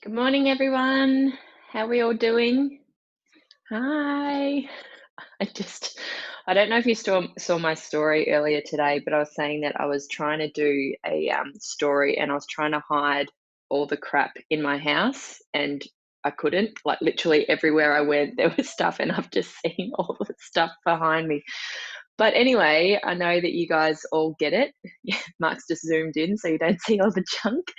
Good morning, everyone. How are we all doing? Hi. I just, I don't know if you saw my story earlier today, but I was saying that I was trying to do a story and I was trying to hide all the crap in my house and I couldn't. Like, literally everywhere I went, there was stuff, and I've just seen all the stuff behind me. But anyway, I know that you guys all get it. Mark's just zoomed in so you don't see all the junk.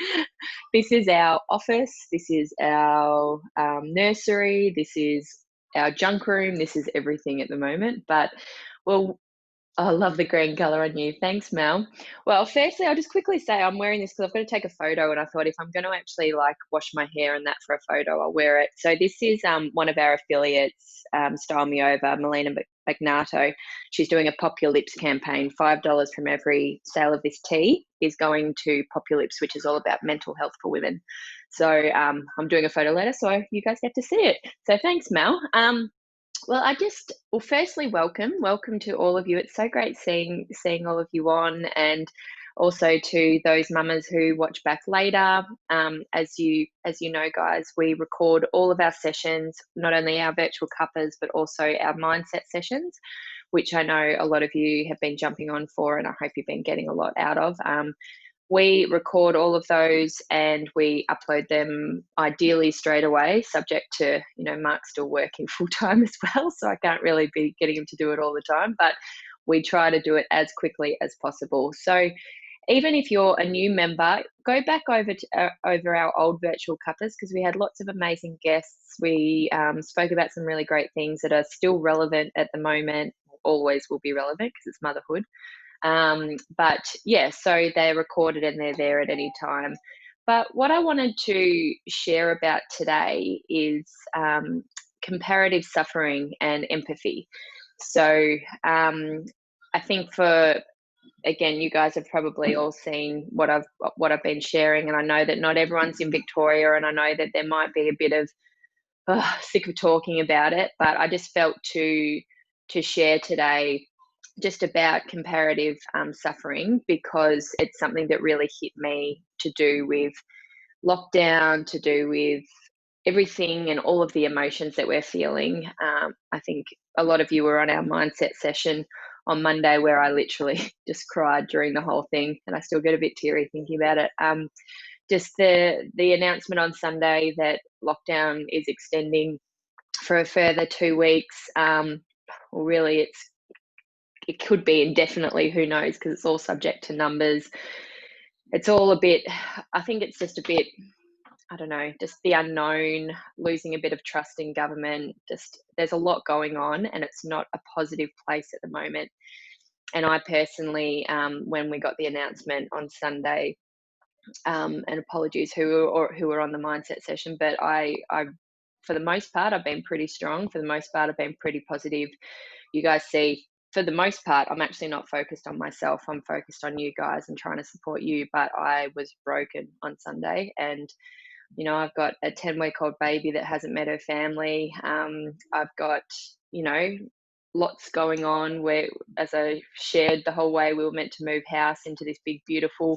This is our office. This is our nursery. This is our junk room. This is everything at the moment. But well, I love the green color on you. Thanks, Mel. Well, firstly, I'll just quickly say I'm wearing this because I've got to take a photo, and I thought if I'm going to actually like wash my hair and that for a photo, I'll wear it. So this is one of our affiliates, Style Me Over, Melina Magnato. She's doing a Pop Your Lips campaign. $5 from every sale of this tea is going to Pop Your Lips, which is all about mental health for women. So I'm doing a photo later, so you guys get to see it. So thanks, Mel. Well, firstly, welcome to all of you. It's so great seeing all of you on, and also to those mamas who watch back later. As you know, guys, we record all of our sessions, not only our virtual cuppas, but also our mindset sessions, which I know a lot of you have been jumping on for, and I hope you've been getting a lot out of. We record all of those and we upload them ideally straight away, subject to, Mark's still working full time as well. So I can't really be getting him to do it all the time, but we try to do it as quickly as possible. So even if you're a new member, go back over our old virtual cuppas because we had lots of amazing guests. We spoke about some really great things that are still relevant at the moment, always will be relevant because it's motherhood. But yeah, so they're recorded and they're there at any time. But what I wanted to share about today is comparative suffering and empathy. So I think again, you guys have probably all seen what I've been sharing, and I know that not everyone's in Victoria, and I know that there might be a bit of sick of talking about it, but I just felt to share today just about comparative suffering because it's something that really hit me, to do with lockdown, to do with everything and all of the emotions that we're feeling. I think a lot of you were on our mindset session on Monday where I literally just cried during the whole thing, and I still get a bit teary thinking about it. Just the announcement on Sunday that lockdown is extending for a further 2 weeks. Well, really, it could be indefinitely, who knows, because it's all subject to numbers. It's all a bit, I think it's just a bit, I don't know, just the unknown, losing a bit of trust in government. Just there's a lot going on, and it's not a positive place at the moment. And I personally, when we got the announcement on Sunday, and apologies who were on the mindset session, but I for the most part, I've been pretty strong. For the most part, I've been pretty positive. You guys see, for the most part, I'm actually not focused on myself. I'm focused on you guys and trying to support you. But I was broken on Sunday, and I've got a 10-week-old baby that hasn't met her family. I've got, you know, lots going on. Where, as I shared the whole way, we were meant to move house into this big, beautiful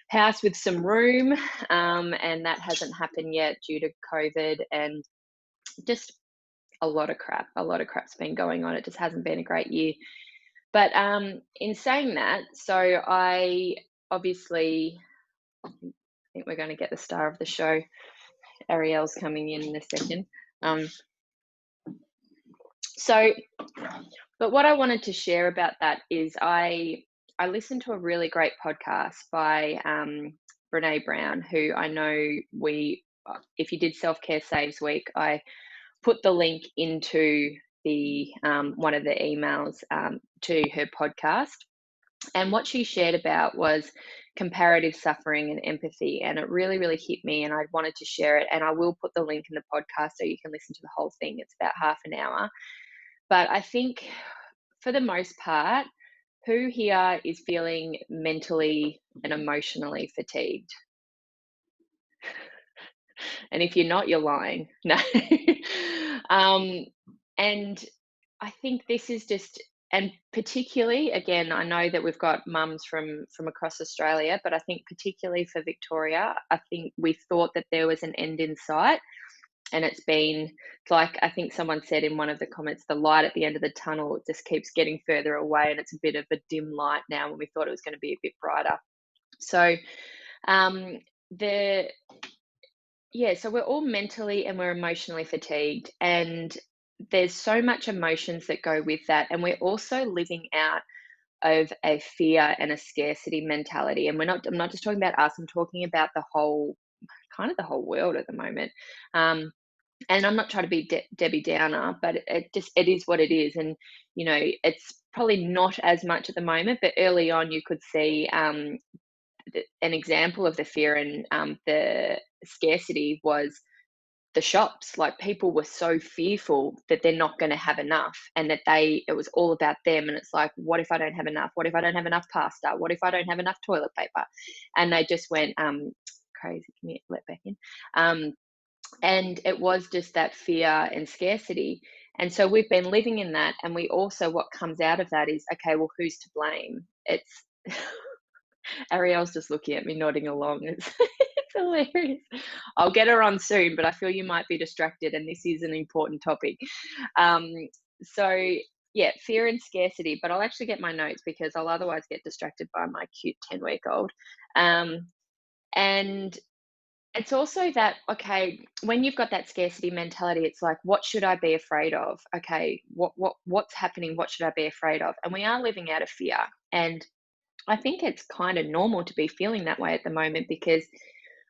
house with some room, and that hasn't happened yet due to COVID, and just a lot of crap. A lot of crap's been going on. It just hasn't been a great year. But in saying that, so I obviously, I think we're going to get the star of the show. Ariel's coming in a second. Um, so, but what I wanted to share about that is I listened to a really great podcast by Brene Brown, who I know if you did Self Care Saves Week, I put the link into the one of the emails to her podcast. And what she shared about was comparative suffering and empathy. And it really, really hit me. And I wanted to share it. And I will put the link in the podcast so you can listen to the whole thing. It's about half an hour. But I think for the most part, who here is feeling mentally and emotionally fatigued? And if you're not, you're lying. No. um, and I think this is just and particularly, again, I know that we've got mums from across Australia, but I think particularly for Victoria, I think we thought that there was an end in sight, and it's been like, I think someone said in one of the comments, the light at the end of the tunnel just keeps getting further away, and it's a bit of a dim light now when we thought it was going to be a bit brighter. So, um, the yeah, so we're all mentally and we're emotionally fatigued, and there's so much emotions that go with that, and we're also living out of a fear and a scarcity mentality. And I'm not just talking about us, I'm talking about the whole, kind of the whole world at the moment. Um, and I'm not trying to be Debbie Downer, but it is what it is. And it's probably not as much at the moment, but early on you could see an example of the fear and the scarcity was the shops. Like, people were so fearful that they're not going to have enough, and that it was all about them. And it's like, what if I don't have enough? What if I don't have enough pasta? What if I don't have enough toilet paper? And they just went crazy. Can you let back in? um and it was just that fear and scarcity. And so we've been living in that, and we also, what comes out of that is, okay, well, who's to blame? It's Ariel's just looking at me, nodding along. It's hilarious. I'll get her on soon, but I feel you might be distracted, and this is an important topic. Um, so, yeah, fear and scarcity. But I'll actually get my notes, because I'll otherwise get distracted by my cute 10-week-old. And it's also that, okay, when you've got that scarcity mentality, it's like, what should I be afraid of? Okay, what's happening? What should I be afraid of? And we are living out of fear. And I think it's kind of normal to be feeling that way at the moment, because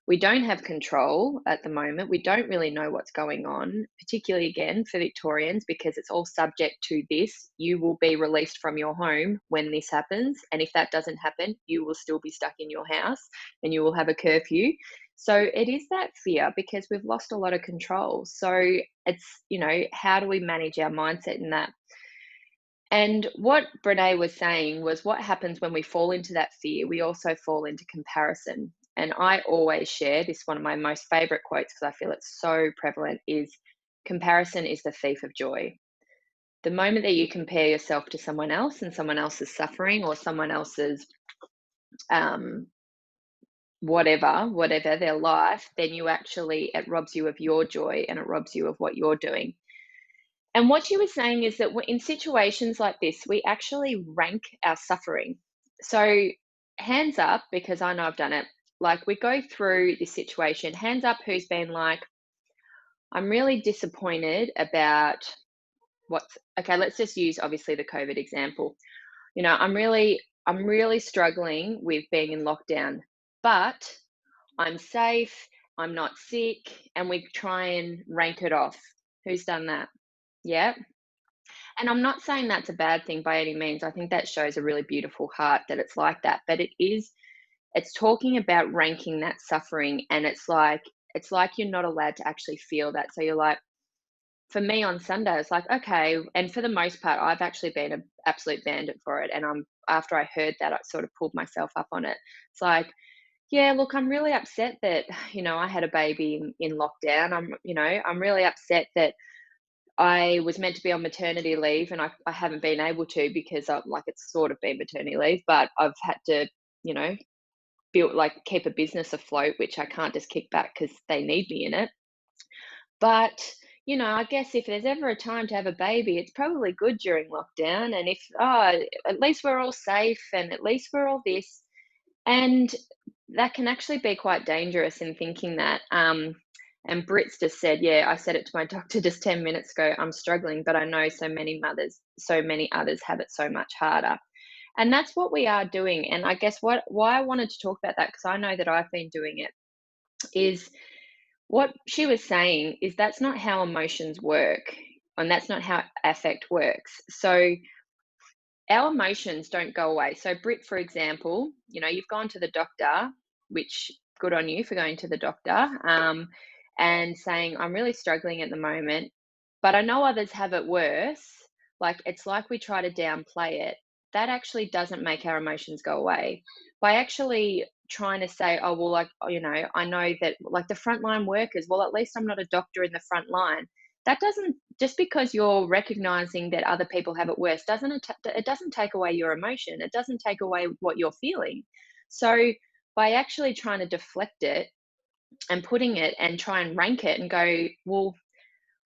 we don't have control at the moment. We don't really know what's going on, particularly again for Victorians, because it's all subject to this. You will be released from your home when this happens. And if that doesn't happen, you will still be stuck in your house, and you will have a curfew. So it is that fear, because we've lost a lot of control. So it's, how do we manage our mindset in that? And what Brene was saying was, what happens when we fall into that fear, we also fall into comparison. And I always share this, one of my most favorite quotes, because I feel it's so prevalent, is comparison is the thief of joy. The moment that you compare yourself to someone else, and someone else's suffering, or someone else's um, whatever their life, then it robs you of your joy, and it robs you of what you're doing. And what you were saying is that in situations like this, we actually rank our suffering. So, hands up, because I know I've done it. Like, we go through this situation, hands up who's been like, I'm really disappointed about okay, let's just use obviously the COVID example. I'm really struggling with being in lockdown, but I'm safe, I'm not sick, and we try and rank it off. Who's done that? Yeah. And I'm not saying that's a bad thing by any means. I think that shows a really beautiful heart that it's like that. But it's talking about ranking that suffering. And it's like you're not allowed to actually feel that. So you're like, for me on Sunday, it's like, okay. And for the most part, I've actually been an absolute bandit for it. And after I heard that, I sort of pulled myself up on it. It's like, yeah, look, I'm really upset that, I had a baby in lockdown. I'm really upset that I was meant to be on maternity leave, and I haven't been able to, because it's sort of been maternity leave, but I've had to, you know, keep a business afloat, which I can't just kick back because they need me in it. But, I guess if there's ever a time to have a baby, it's probably good during lockdown. And at least we're all safe, and at least we're all this. And that can actually be quite dangerous in thinking that. And Brit's just said, yeah, I said it to my doctor just 10 minutes ago. I'm struggling, but I know so many mothers, so many others have it so much harder. And that's what we are doing. And I guess why I wanted to talk about that, because I know that I've been doing it, is what she was saying is that's not how emotions work. And that's not how affect works. So our emotions don't go away. So, Brit, for example, you've gone to the doctor, which good on you for going to the doctor, and saying, I'm really struggling at the moment, but I know others have it worse. Like, it's like we try to downplay it. That actually doesn't make our emotions go away. By actually trying to say, oh, well, I know that, like, the frontline workers, well, at least I'm not a doctor in the front line. That doesn't just because you're recognizing that other people have it worse it doesn't take away your emotion. It doesn't take away what you're feeling. So by actually trying to deflect it and putting it and try and rank it and go, well,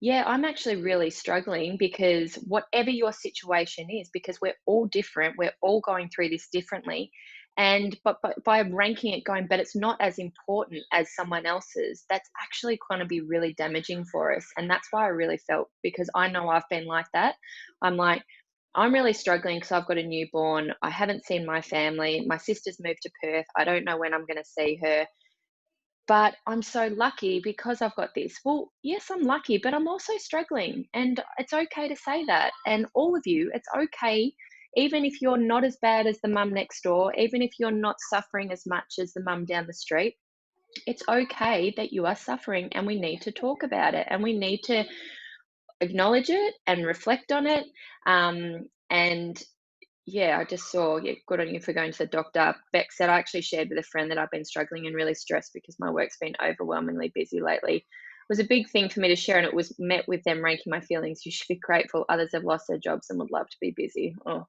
yeah, I'm actually really struggling because whatever your situation is, because we're all different, we're all going through this differently. And but by ranking it, going, but it's not as important as someone else's, that's actually going to be really damaging for us. And that's why I really felt, because I know I've been like that. I'm like, I'm really struggling because I've got a newborn. I haven't seen my family. My sister's moved to Perth. I don't know when I'm going to see her, but I'm so lucky because I've got this. Well, yes, I'm lucky, but I'm also struggling. And it's okay to say that. And all of you, it's okay, even if you're not as bad as the mum next door, even if you're not suffering as much as the mum down the street, it's okay that you are suffering, and we need to talk about it, and we need to acknowledge it and reflect on it. And yeah, I just saw, yeah, good on you for going to the doctor. Beck said, I actually shared with a friend that I've been struggling and really stressed because my work's been overwhelmingly busy lately. It was a big thing for me to share, and it was met with them ranking my feelings. You should be grateful. Others have lost their jobs and would love to be busy. Oh,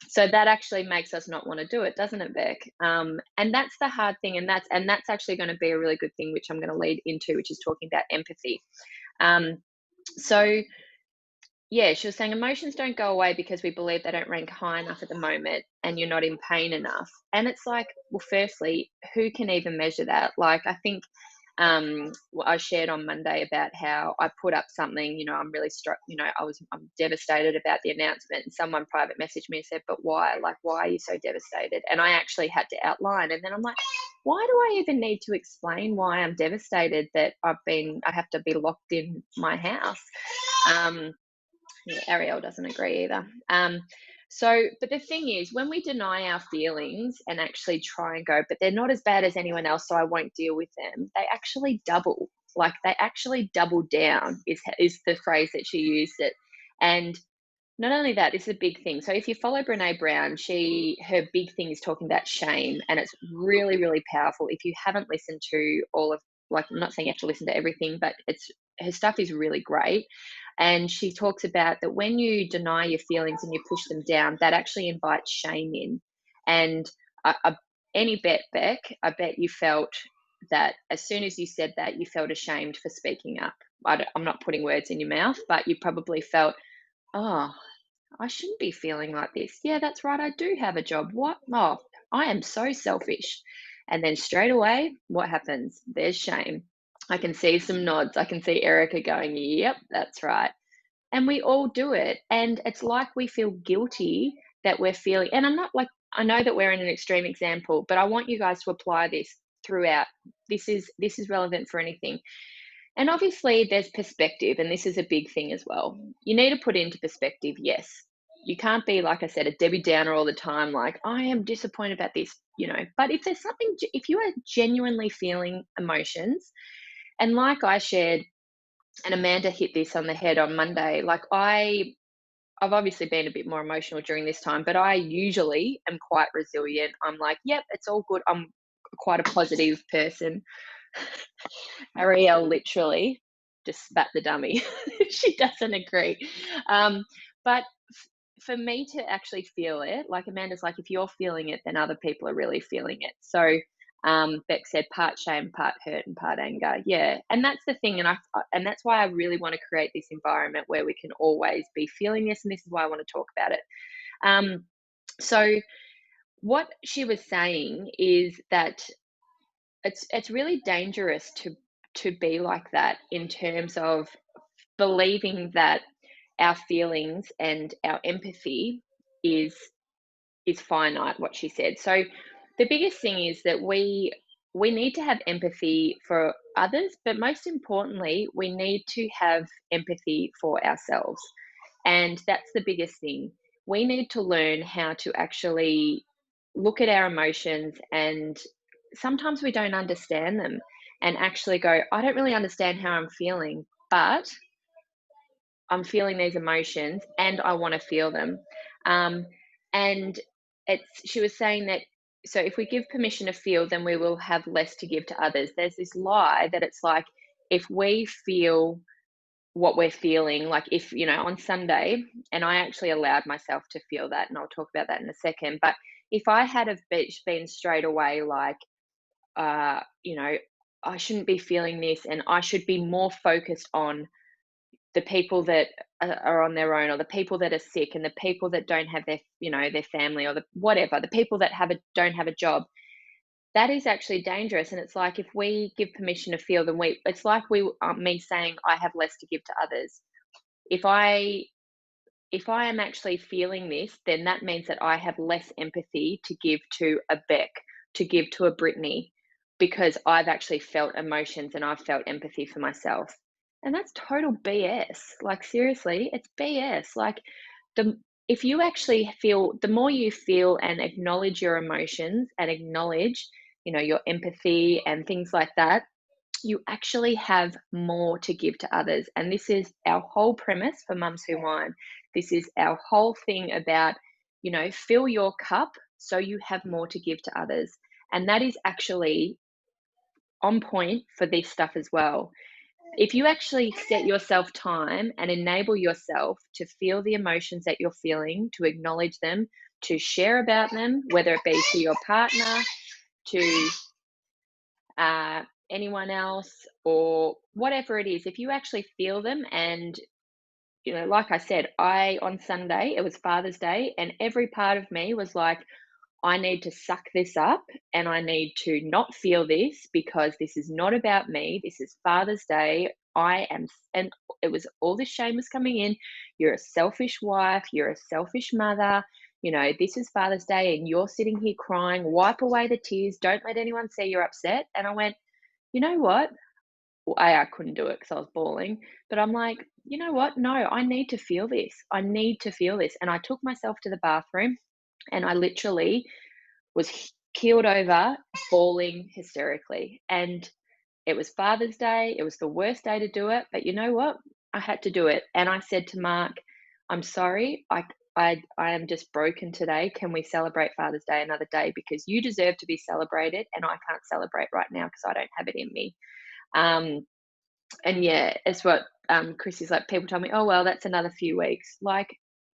so that actually makes us not want to do it, doesn't it, Beck? And that's the hard thing, and that's actually going to be a really good thing, which I'm going to lead into, which is talking about empathy. So yeah, she was saying emotions don't go away because we believe they don't rank high enough at the moment and you're not in pain enough. And it's like, well, firstly, who can even measure that? Like, I think I shared on Monday about how I put up something, I'm really struck, I'm devastated about the announcement. And someone private messaged me and said, but why? Like, why are you so devastated? And I actually had to outline. And then I'm like, why do I even need to explain why I'm devastated that I have to be locked in my house? Yeah, Ariel doesn't agree either. But the thing is, when we deny our feelings and actually try and go, but they're not as bad as anyone else, so I won't deal with them, they actually double. Like, they actually double down is the phrase that she used it. And not only that, it's a big thing. So if you follow Brene Brown, her big thing is talking about shame, and it's really, really powerful. If you haven't listened to all of, like, I'm not saying you have to listen to everything, but her stuff is really great. And she talks about that when you deny your feelings and you push them down, that actually invites shame in. And any bet, Beck, I bet you felt that as soon as you said that, you felt ashamed for speaking up. I'm not putting words in your mouth, but you probably felt, oh, I shouldn't be feeling like this. Yeah, that's right. I do have a job. What? Oh, I am so selfish. And then straight away, what happens? There's shame. I can see some nods. I can see Erica going, yep, that's right. And we all do it. And it's like we feel guilty that we're feeling, and I'm not like, I know that we're in an extreme example, but I want you guys to apply this throughout. This is relevant for anything. And obviously, there's perspective, and this is a big thing as well. You need to put into perspective, yes. You can't be, like I said, a Debbie Downer all the time, like, I am disappointed about this. But if there's something, if you are genuinely feeling emotions, and like I shared, and Amanda hit this on the head on Monday, like, I've obviously been a bit more emotional during this time, but I usually am quite resilient. I'm like, yep, it's all good. I'm quite a positive person. Ariel literally just spat the dummy. She doesn't agree. But for me to actually feel it, like Amanda's like, if you're feeling it, then other people are really feeling it. So Beck said, part shame, part hurt, and part anger. Yeah, and that's the thing, and that's why I really want to create this environment where we can always be feeling this, and this is why I want to talk about it. So what she was saying is that it's really dangerous to be like that, in terms of believing that our feelings and our empathy is finite, what she said. So the biggest thing is that we need to have empathy for others, but most importantly, we need to have empathy for ourselves. And that's the biggest thing. We need to learn how to actually look at our emotions, and sometimes we don't understand them, and actually go, I don't really understand how I'm feeling, but I'm feeling these emotions and I want to feel them. Um, and she was saying that, so if we give permission to feel, then we will have less to give to others. There's this lie that it's like, if we feel what we're feeling. Like if, on Sunday, and I actually allowed myself to feel that, and I'll talk about that in a second. But if I had have been straight away like, uh, you know, I shouldn't be feeling this, and I should be more focused on the people that are on their own, or the people that are sick, and the people that don't have their family, or the whatever, the people that don't have a job. That is actually dangerous. And it's like if we give permission to feel, then it's like me saying I have less to give to others. If I if I am actually feeling this, then that means that I have less empathy to give to a Beck, to give to a Brittany, because I've actually felt emotions and I've felt empathy for myself. And that's total BS. Like, seriously, it's BS. Like, the if you actually feel, the more you feel and acknowledge your emotions and acknowledge, your empathy and things like that, you actually have more to give to others. And this is our whole premise for Mums Who Whine. This is our whole thing about, fill your cup so you have more to give to others. And that is actually on point for this stuff as well. If you actually set yourself time and enable yourself to feel the emotions that you're feeling, to acknowledge them, to share about them, whether it be to your partner, to uh, anyone else, or whatever it is, if you actually feel them, and like I said, on Sunday, it was Father's Day, and every part of me was like, I need to suck this up, and I need to not feel this, because this is not about me. This is Father's Day. And it was, all this shame was coming in. You're a selfish wife. You're a selfish mother. This is Father's Day, and you're sitting here crying. Wipe away the tears. Don't let anyone see you're upset. And I went, you know what? Well, I couldn't do it because I was bawling, but I'm like, you know what? No, I need to feel this. I need to feel this. And I took myself to the bathroom, and I literally was keeled over, bawling hysterically. And it was Father's Day. It was the worst day to do it, but you know what? I had to do it. And I said to Mark, I'm sorry. I am just broken today. Can we celebrate Father's Day another day? Because you deserve to be celebrated, and I can't celebrate right now because I don't have it in me. Um, and yeah, it's what Chrissy's like. People tell me, oh well, that's another few weeks. Like,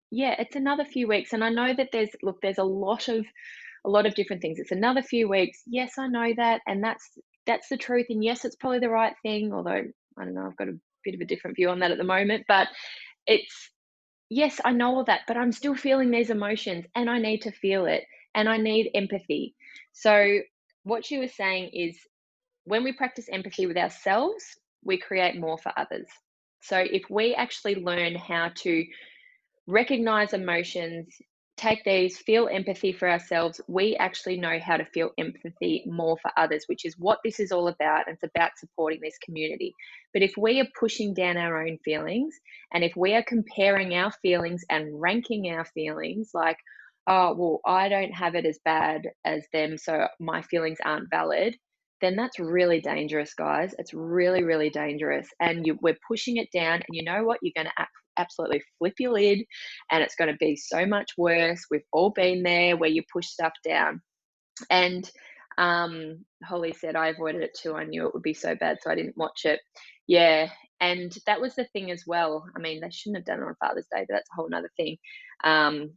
yeah, it's another few weeks, and I know that there's a lot of different things. It's another few weeks. Yes, I know that, and that's the truth. And yes, it's probably the right thing. Although I don't know, I've got a bit of a different view on that at the moment. But it's yes, I know all that, but I'm still feeling these emotions, and I need to feel it, and I need empathy. So what she was saying is, when we practice empathy with ourselves, we create more for others. So if we actually learn how to recognize emotions, take these, feel empathy for ourselves, we actually know how to feel empathy more for others, which is what this is all about. And it's about supporting this community. But if we are pushing down our own feelings, and if we are comparing our feelings and ranking our feelings, like, oh, well, I don't have it as bad as them, so my feelings aren't valid, then that's really dangerous, guys. It's really, really dangerous. And we're pushing it down. And you know what? You're going to absolutely flip your lid, and it's going to be so much worse. We've all been there where you push stuff down. And Holly said, I avoided it too. I knew it would be so bad, so I didn't watch it. Yeah. And that was the thing as well. I mean, they shouldn't have done it on Father's Day, but that's a whole nother thing. Um,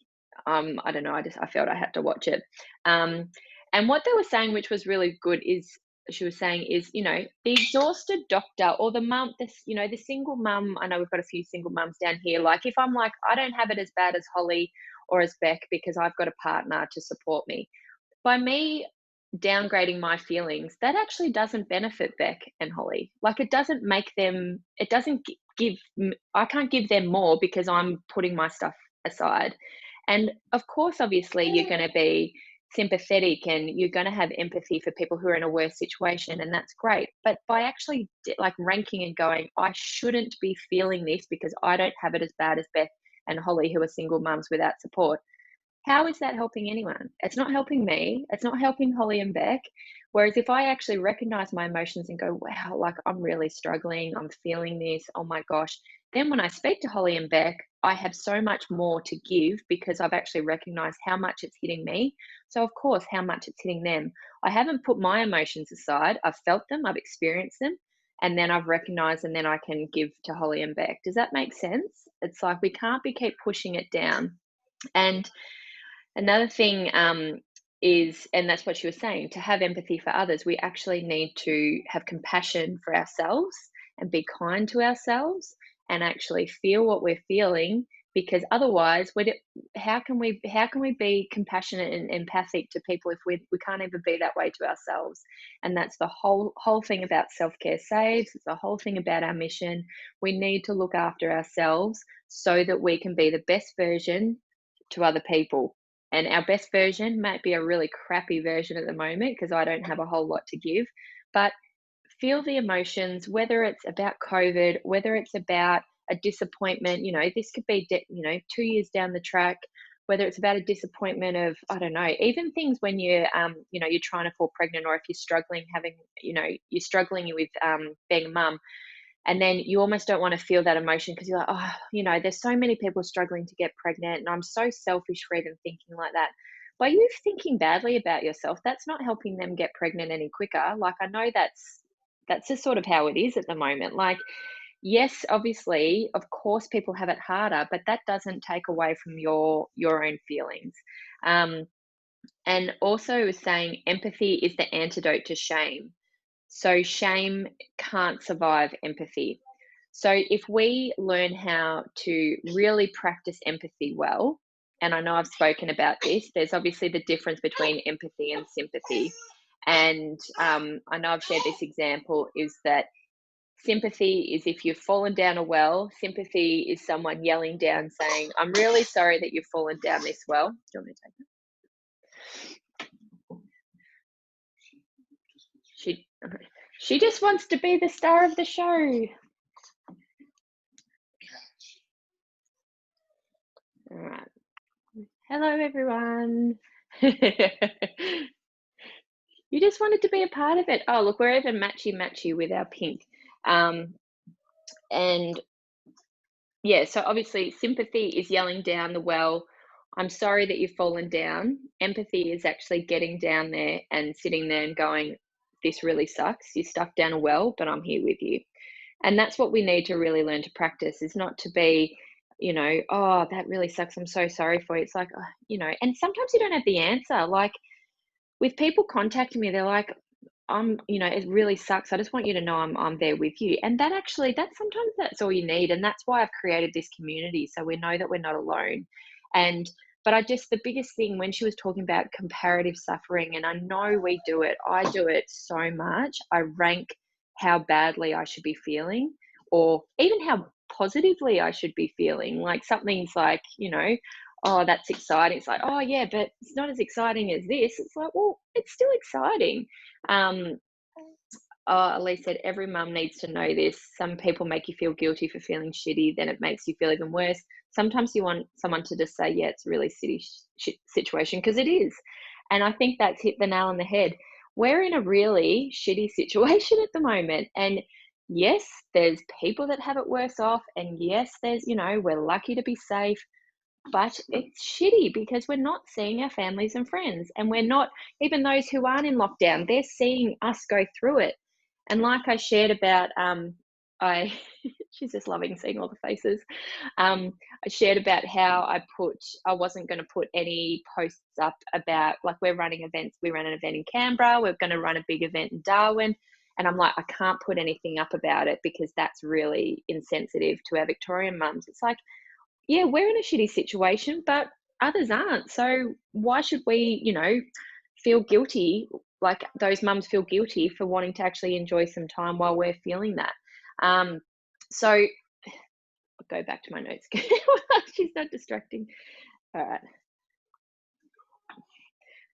I don't know. I felt I had to watch it. Um, and what they were saying, which was really good, is she was saying is, the exhausted doctor, or the mum, the single mum. I know we've got a few single mums down here. Like, if I'm like, I don't have it as bad as Holly or as Beck because I've got a partner to support me. By me downgrading my feelings, that actually doesn't benefit Beck and Holly. Like, it doesn't make them, it doesn't give, I can't give them more because I'm putting my stuff aside. And of course, obviously, you're going to be sympathetic and you're going to have empathy for people who are in a worse situation, and that's great. But by actually like ranking and going, I shouldn't be feeling this because I don't have it as bad as Beth and Holly, who are single mums without support. How is that helping anyone? It's not helping me. It's not helping Holly and Beck. Whereas if I actually recognize my emotions and go, wow, like, I'm really struggling, I'm feeling this, oh my gosh. Then when I speak to Holly and Beck, I have so much more to give because I've actually recognized how much it's hitting me. So, of course, how much it's hitting them. I haven't put my emotions aside. I've felt them, I've experienced them, and then I've recognized, and then I can give to Holly and Beck. Does that make sense? It's like we can't be keep pushing it down. And another thing is, and that's what she was saying, to have empathy for others, we actually need to have compassion for ourselves and be kind to ourselves and actually feel what we're feeling, because otherwise how can we be compassionate and empathic to people if we can't even be that way to ourselves? And that's the whole thing about self-care saves. It's the whole thing about our mission. We need to look after ourselves so that we can be the best version to other people. And our best version might be a really crappy version at the moment because I don't have a whole lot to give. But feel the emotions, whether it's about COVID, whether it's about a disappointment. This could be, 2 years down the track, whether it's about a disappointment of, I don't know, even things when you're trying to fall pregnant, or if you're struggling you're struggling with being a mum, and then you almost don't want to feel that emotion because you're like, oh, there's so many people struggling to get pregnant, and I'm so selfish for even thinking like that. By you thinking badly about yourself, that's not helping them get pregnant any quicker. Like, I know that's just sort of how it is at the moment. Like, yes, obviously, of course, people have it harder, but that doesn't take away from your own feelings. Um, and also, it was saying empathy is the antidote to shame. So shame can't survive empathy. So if we learn how to really practice empathy well, and I know I've spoken about this, there's obviously the difference between empathy and sympathy. And I know I've shared this example, is that sympathy is if you've fallen down a well. Sympathy is someone yelling down saying, I'm really sorry that you've fallen down this well. Do you want me to take it? She, she just wants to be the star of the show. All right. Hello, everyone. You just wanted to be a part of it. Oh, look, we're even matchy with our pink. Um, and yeah, so obviously, sympathy is yelling down the well, I'm sorry that you've fallen down. Empathy is actually getting down there and sitting there and going, this really sucks. You're stuck down a well, but I'm here with you. And that's what we need to really learn to practice, is not to be, oh, that really sucks. I'm so sorry for you. It's like, and sometimes you don't have the answer. Like, with people contacting me, they're like, it really sucks. I just want you to know I'm there with you. And that's sometimes that's all you need. And that's why I've created this community. So we know that we're not alone. And but the biggest thing when she was talking about comparative suffering, and I know I do it so much. I rank how badly I should be feeling, or even how positively I should be feeling. Like, something's like, oh, that's exciting. It's like, oh yeah, but it's not as exciting as this. It's like, well, it's still exciting. Um, Elise said, every mum needs to know this. Some people make you feel guilty for feeling shitty, then it makes you feel even worse. Sometimes you want someone to just say, yeah, it's a really shitty situation, because it is. And I think that's hit the nail on the head. We're in a really shitty situation at the moment. And yes, there's people that have it worse off. And yes, we're lucky to be safe. But it's shitty because we're not seeing our families and friends, and we're not, even those who aren't in lockdown, they're seeing us go through it. And like I shared about, I she's just loving seeing all the faces. I shared about how I wasn't going to put any posts up about, like, we're running events. We ran an event in Canberra. We're going to run a big event in Darwin. And I'm like, I can't put anything up about it because that's really insensitive to our Victorian mums. It's like, yeah, we're in a shitty situation, but others aren't. So why should we, feel guilty? Like, those mums feel guilty for wanting to actually enjoy some time while we're feeling that. So I'll go back to my notes. She's not distracting. All right.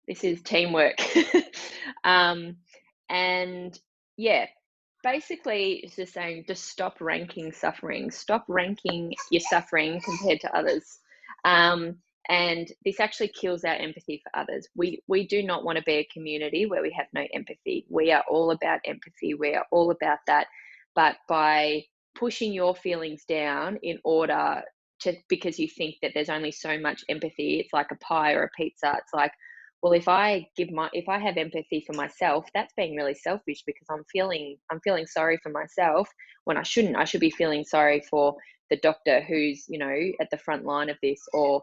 This is teamwork. And yeah, basically it's just saying, just stop ranking suffering. Stop ranking your suffering compared to others. And this actually kills our empathy for others. We do not want to be a community where we have no empathy. We are all about empathy. We are all about that. But by pushing your feelings down in order to, because you think that there's only so much empathy, it's like a pie or a pizza. It's like, well, if I have empathy for myself, that's being really selfish because I'm feeling sorry for myself when I shouldn't. I should be feeling sorry for the doctor who's, at the front line of this, or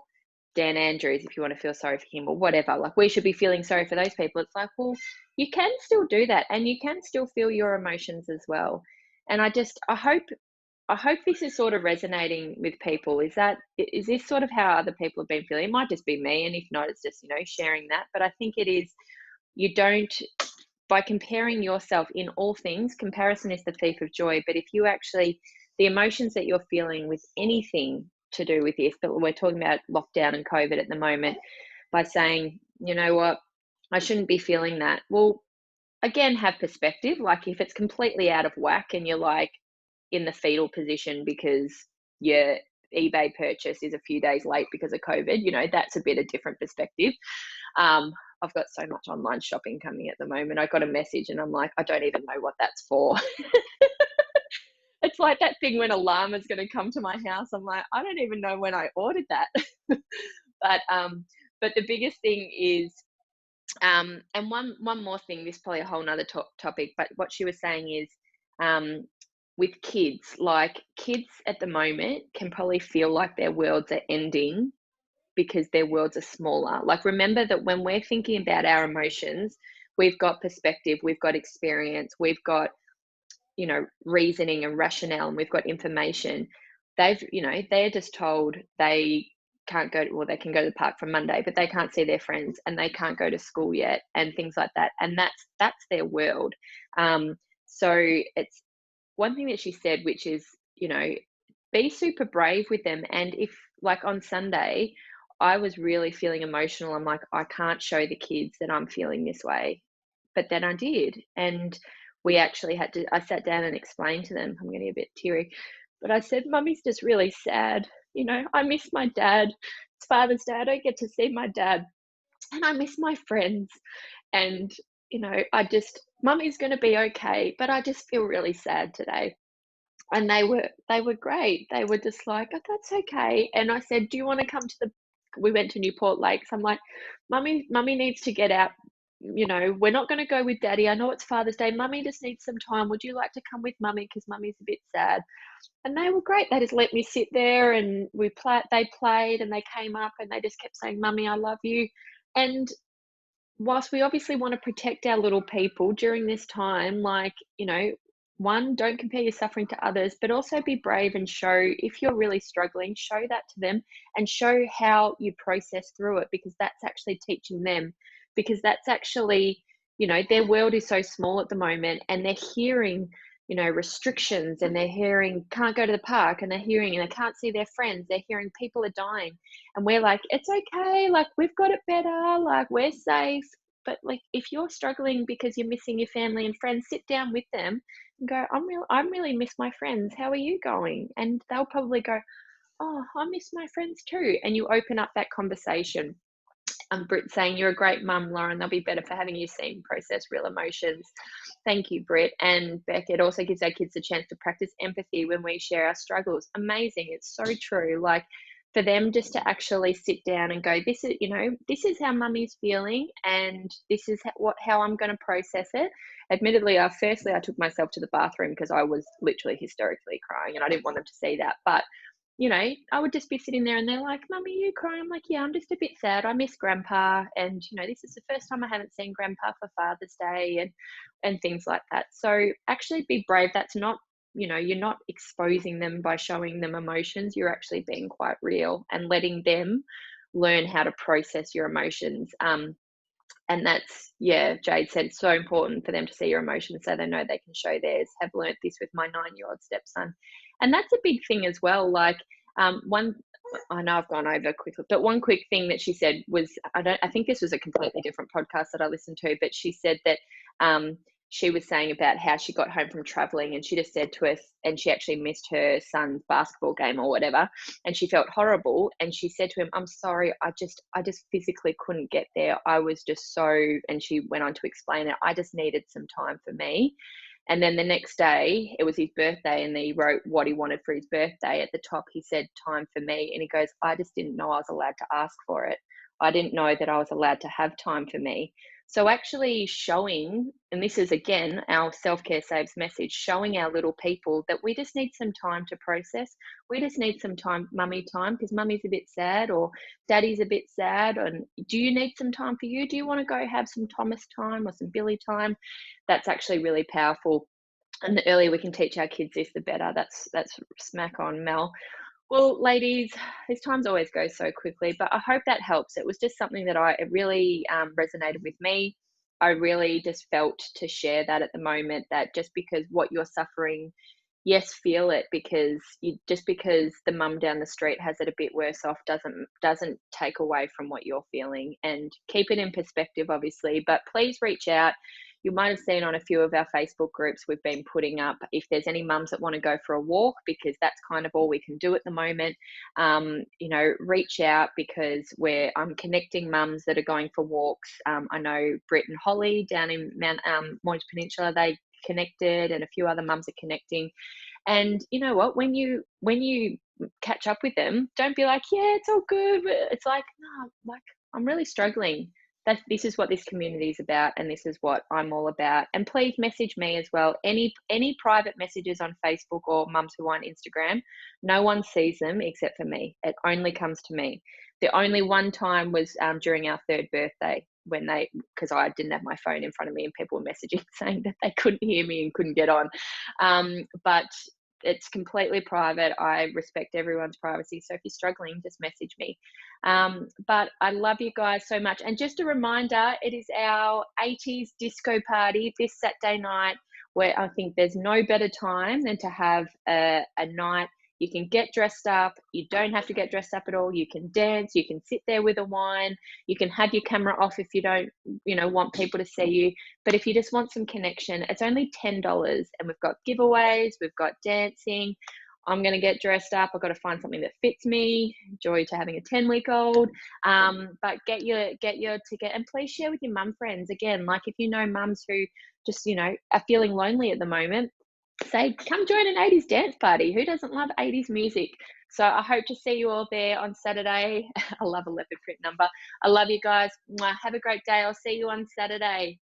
Dan Andrews, if you want to feel sorry for him, or whatever. Like, we should be feeling sorry for those people. It's like, well, you can still do that, and you can still feel your emotions as well. And I hope this is sort of resonating with people. Is this sort of how other people have been feeling? It might just be me, and if not, it's just, sharing that. But I think it is, you don't, by comparing yourself in all things, comparison is the thief of joy. But if you actually, the emotions that you're feeling with anything to do with this, but we're talking about lockdown and COVID at the moment, by saying, you know what, I shouldn't be feeling that. Well, again, have perspective. Like, if it's completely out of whack and you're like in the fetal position because your eBay purchase is a few days late because of COVID, that's a bit of different perspective. I've got so much online shopping coming at the moment. I got a message and I'm like, I don't even know what that's for. It's like that thing when a llama's going to come to my house. I'm like, I don't even know when I ordered that. But the biggest thing is, and one more thing, this is probably a whole nother topic, but what she was saying is, with kids, like, kids at the moment can probably feel like their worlds are ending because their worlds are smaller. Like, remember that when we're thinking about our emotions, we've got perspective, we've got experience, we've got, reasoning and rationale, and we've got information. They're just told they can't go to, well, they can go to the park from Monday, but they can't see their friends and they can't go to school yet and things like that. And that's their world. So it's one thing that she said, which is, be super brave with them. And if, like, on Sunday, I was really feeling emotional, I'm like, I can't show the kids that I'm feeling this way. But then I did. And we actually I sat down and explained to them, I'm getting a bit teary, but I said, Mummy's just really sad. I miss my dad. It's Father's Day. I don't get to see my dad. And I miss my friends. And, Mummy's going to be okay. But I just feel really sad today. And they were great. They were just like, "Oh, that's okay." And I said, "Do you wanna come to the," we went to Newport Lakes. I'm like, Mummy needs to get out, we're not gonna go with Daddy. I know it's Father's Day. Mummy just needs some time. Would you like to come with Mummy? Because Mummy's a bit sad." And they were great. They just let me sit there and they played and they came up and they just kept saying, "Mummy, I love you." And whilst we obviously want to protect our little people during this time, like, one, don't compare your suffering to others, but also be brave and show, if you're really struggling, show that to them and show how you process through it, because that's actually teaching them. Because that's actually, their world is so small at the moment, and they're hearing, restrictions, and they're hearing can't go to the park, and they're hearing and they can't see their friends, they're hearing people are dying. And we're like, it's okay, like, we've got it better, like, we're safe. But, like, if you're struggling because you're missing your family and friends, sit down with them and go, I'm really miss my friends. How are you going? And they'll probably go, oh, I miss my friends too. And you open up that conversation. Britt saying, you're a great mum, Lauren. They'll be better for having you seen process real emotions. Thank you, Britt. And Beck, it also gives our kids a chance to practice empathy when we share our struggles. Amazing. It's so true. Like, for them just to actually sit down and go, this is how Mummy's feeling, and this is how I'm going to process it. Admittedly, firstly, I took myself to the bathroom because I was literally hysterically crying and I didn't want them to see that. But I would just be sitting there and they're like, Mummy, you crying? I'm like, yeah, I'm just a bit sad. I miss Grandpa. And, this is the first time I haven't seen Grandpa for Father's Day, and things like that. So actually be brave. That's not, you're not exposing them by showing them emotions. You're actually being quite real and letting them learn how to process your emotions. And that's, yeah, Jade said, so important for them to see your emotions so they know they can show theirs. Have learnt this with my 9-year-old stepson. And that's a big thing as well. Like, I know I've gone over quickly, but one quick thing that she said was, I think this was a completely different podcast that I listened to, but she said that, she was saying about how she got home from traveling, and she just said to us, and she actually missed her son's basketball game or whatever, and she felt horrible. And she said to him, I'm sorry, I just physically couldn't get there. I was just so, and she went on to explain it, I just needed some time for me. And then the next day, it was his birthday, and he wrote what he wanted for his birthday. At the top, he said, time for me. And he goes, I just didn't know I was allowed to ask for it. I didn't know that I was allowed to have time for me. So actually showing, and this is again our self-care saves message, showing our little people that we just need some time to process. We just need some time, mummy time, because mummy's a bit sad or daddy's a bit sad. And do you need some time for you? Do you want to go have some Thomas time or some Billy time? That's actually really powerful. And the earlier we can teach our kids this, the better. That's smack on, Mel. Well, ladies, these times always go so quickly, but I hope that helps. It was just something that it really resonated with me. I really just felt to share that at the moment, that just because what you're suffering, yes, feel it, because just because the mum down the street has it a bit worse off doesn't take away from what you're feeling, and keep it in perspective, obviously. But please reach out. You might have seen on a few of our Facebook groups we've been putting up if there's any mums that want to go for a walk, because that's kind of all we can do at the moment. Reach out, because I'm connecting mums that are going for walks. I know Britt and Holly down in Mount Mornington Peninsula, they connected, and a few other mums are connecting. And you know what? When you catch up with them, don't be like, yeah, it's all good. It's like, no, like, I'm really struggling. This is what this community is about, and this is what I'm all about. And please message me as well. Any private messages on Facebook or Mums Who Want Instagram, no one sees them except for me. It only comes to me. The only one time was during our third birthday, because I didn't have my phone in front of me and people were messaging saying that they couldn't hear me and couldn't get on. But it's completely private. I respect everyone's privacy. So if you're struggling, just message me. But I love you guys so much. And just a reminder, it is our 80s disco party this Saturday night, where I think there's no better time than to have a night. You can get dressed up. You don't have to get dressed up at all. You can dance. You can sit there with a wine. You can have your camera off if you don't, want people to see you. But if you just want some connection, it's only $10, and we've got giveaways. We've got dancing. I'm going to get dressed up. I've got to find something that fits me. Joy to having a 10-week-old. But get your ticket, and please share with your mum friends. Again, like if you know mums who just, are feeling lonely at the moment, say, come join an 80s dance party. Who doesn't love 80s music? So I hope to see you all there on Saturday. I love a leopard print number. I love you guys. Mwah. Have a great day. I'll see you on Saturday.